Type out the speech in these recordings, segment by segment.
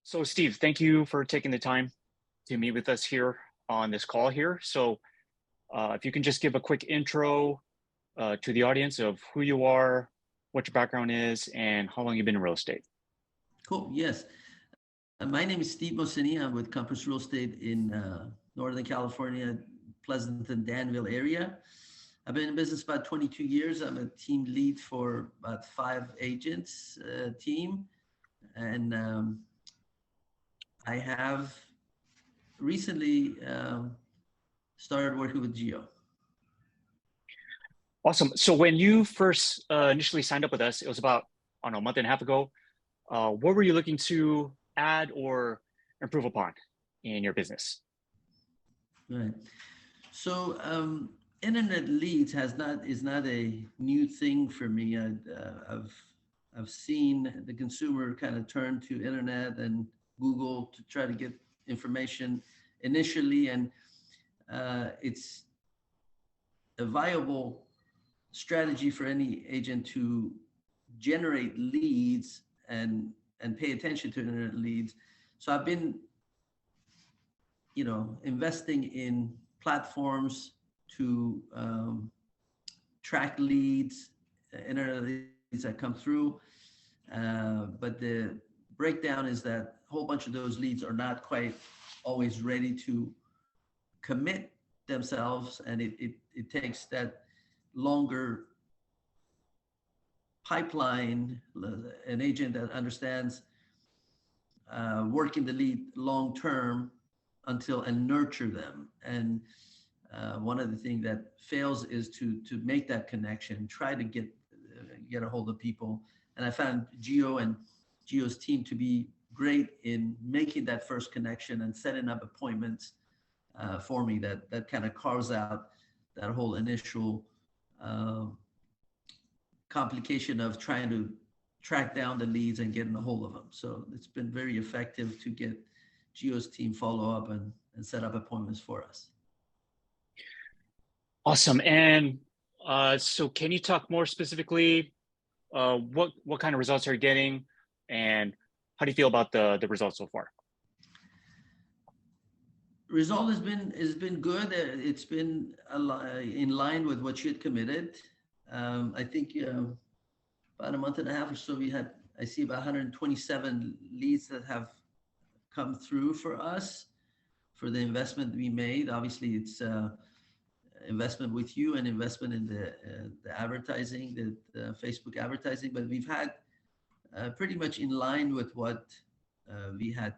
So Steve, thank you for taking the time to meet with us here on this call here. If you can just give a quick intro to the audience of who you are, what your background is, and how long you've been in real estate. Cool. Yes. My name is Steve Mosini. I'm with Compass Real Estate in Northern California, Pleasanton, Danville area. I've been in business about 22 years. I'm a team lead for about 5 agents team. And I have recently started working with Geo. Awesome. So when you first initially signed up with us, it was about, I don't know, a month and a half ago. What were you looking to add or improve upon in your business? Right. So internet leads is not a new thing for me. I've seen the consumer kind of turn to internet and Google to try to get information initially, and it's a viable strategy for any agent to generate leads and pay attention to internet leads. So I've been, investing in platforms to track leads, internet leads that come through. But the breakdown is that a whole bunch of those leads are not quite always ready to commit themselves, and it takes that longer pipeline, an agent that understands working the lead long term and nurture them. And one of the things that fails is to make that connection, try to get a hold of people. And I found Geo and Geo's team to be great in making that first connection and setting up appointments for me that kind of carves out that whole initial complication of trying to track down the leads and getting a hold of them. So it's been very effective to get Geo's team follow up and set up appointments for us. Awesome. And so can you talk more specifically, what kind of results are you getting, and how do you feel about the results so far? Result has been good. It's been in line with what you had committed. I think about a month and a half or so, I see about 127 leads that have come through for us for the investment we made. Obviously, it's investment with you and investment in the advertising, the Facebook advertising, but we've had pretty much in line with what we had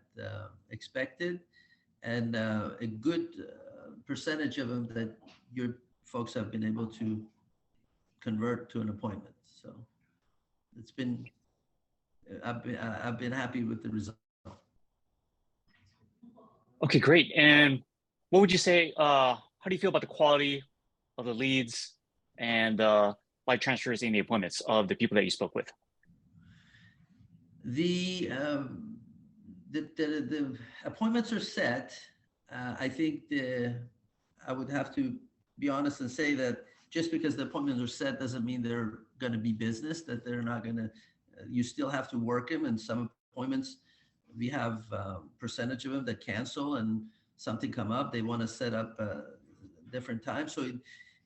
expected, and a good percentage of them that your folks have been able to convert to an appointment. So it's been, I've been happy with the result. Okay, great. And what would you say, how do you feel about the quality of the leads and live transfers in the appointments of the people that you spoke with? The appointments are set. I think I would have to be honest and say that just because the appointments are set doesn't mean they're going to be business, that they're not going to, you still have to work them. And some appointments, we have a percentage of them that cancel and something come up, they want to set up a different time. So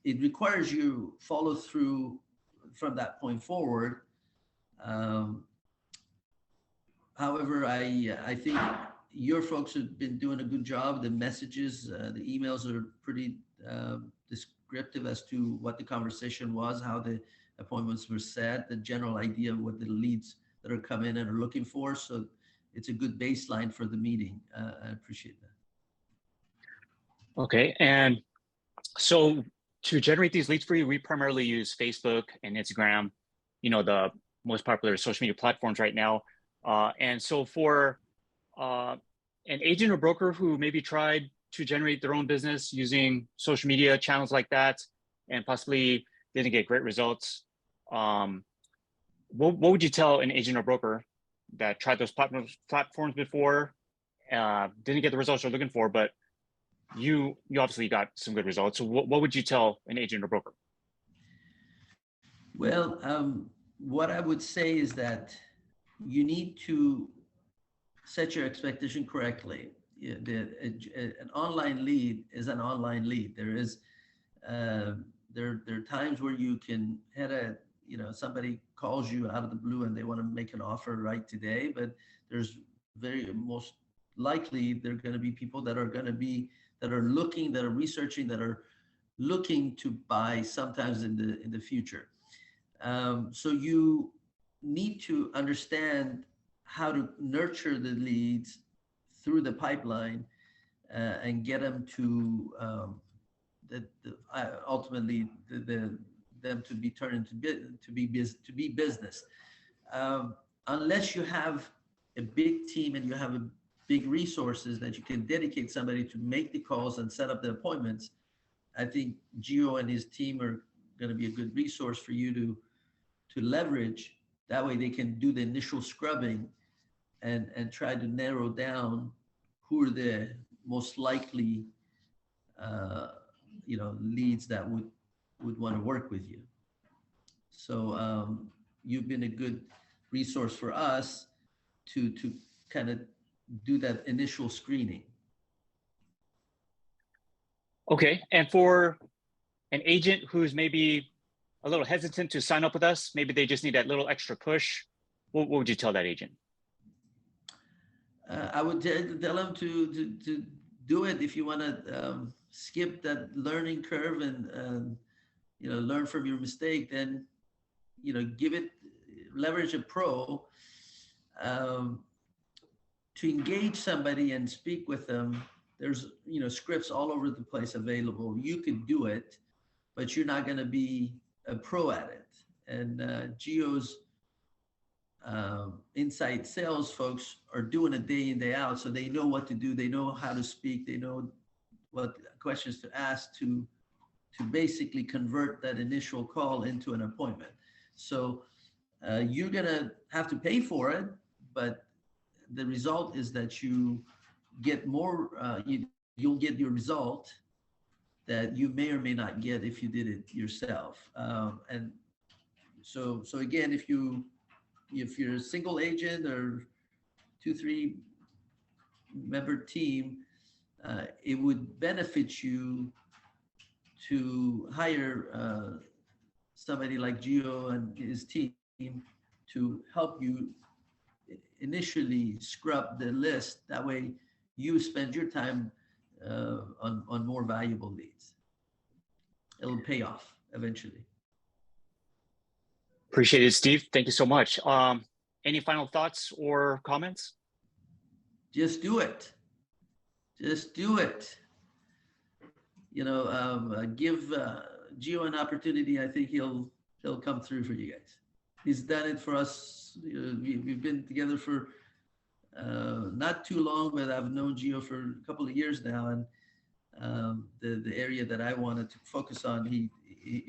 it requires you follow through from that point forward. However, I think your folks have been doing a good job. The messages, the emails are pretty descriptive as to what the conversation was, how the appointments were set, the general idea of what the leads that are coming in are looking for. So it's a good baseline for the meeting. I appreciate that. Okay, and so to generate these leads for you, we primarily use Facebook and Instagram, the most popular social media platforms right now. And so for an agent or broker who maybe tried to generate their own business using social media channels like that and possibly didn't get great results, what would you tell an agent or broker that tried those platforms before, didn't get the results they're looking for, but you obviously got some good results. So what would you tell an agent or broker? Well, what I would say is that you need to set your expectation correctly. Yeah, an online lead is an online lead. Uh, there are times where you can had a, you know, somebody calls you out of the blue and they want to make an offer right today, but there's very most likely there are going to be people that are going to be that are looking, that are researching, that are looking to buy sometimes in the future. So you need to understand how to nurture the leads through the pipeline and get them to ultimately them to be turned into to be business. Unless you have a big team and you have a big resources that you can dedicate somebody to make the calls and set up the appointments, I think Gio and his team are going to be a good resource for you to leverage. That way they can do the initial scrubbing and try to narrow down who are the most likely leads that would want to work with you. So you've been a good resource for us to kind of do that initial screening. Okay, and for an agent who's maybe a little hesitant to sign up with us, maybe they just need that little extra push, what would you tell that agent? I would tell them to do it. If you want to skip that learning curve and learn from your mistake, then leverage a pro to engage somebody and speak with them. There's scripts all over the place available. You could do it, but you're not going to be a pro at it. And Gio's inside sales folks are doing it day in, day out, so they know what to do. They know how to speak. They know what questions to ask to basically convert that initial call into an appointment. So you're gonna have to pay for it, but the result is that you get more. You'll get your result that you may or may not get if you did it yourself. And so again, if you're a single agent or 2-3 member team, it would benefit you to hire somebody like Gio and his team to help you initially scrub the list. That way you spend your time on more valuable leads. It'll pay off eventually. Appreciate it, Steve. Thank you so much. Any final thoughts or comments? Just do it. Just do it. Give Gio an opportunity. I think he'll come through for you guys. He's done it for us. We've been together for not too long, but I've known Gio for a couple of years now. And the area that I wanted to focus on, he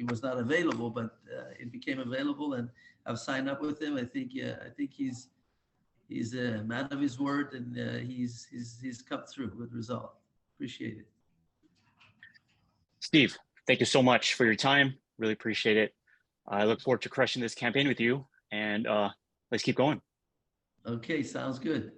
was not available, but it became available, and I've signed up with him. I think he's a man of his word, and he's come through with result. Appreciate it. Steve, thank you so much for your time. Really appreciate it. I look forward to crushing this campaign with you, and let's keep going. Okay, sounds good.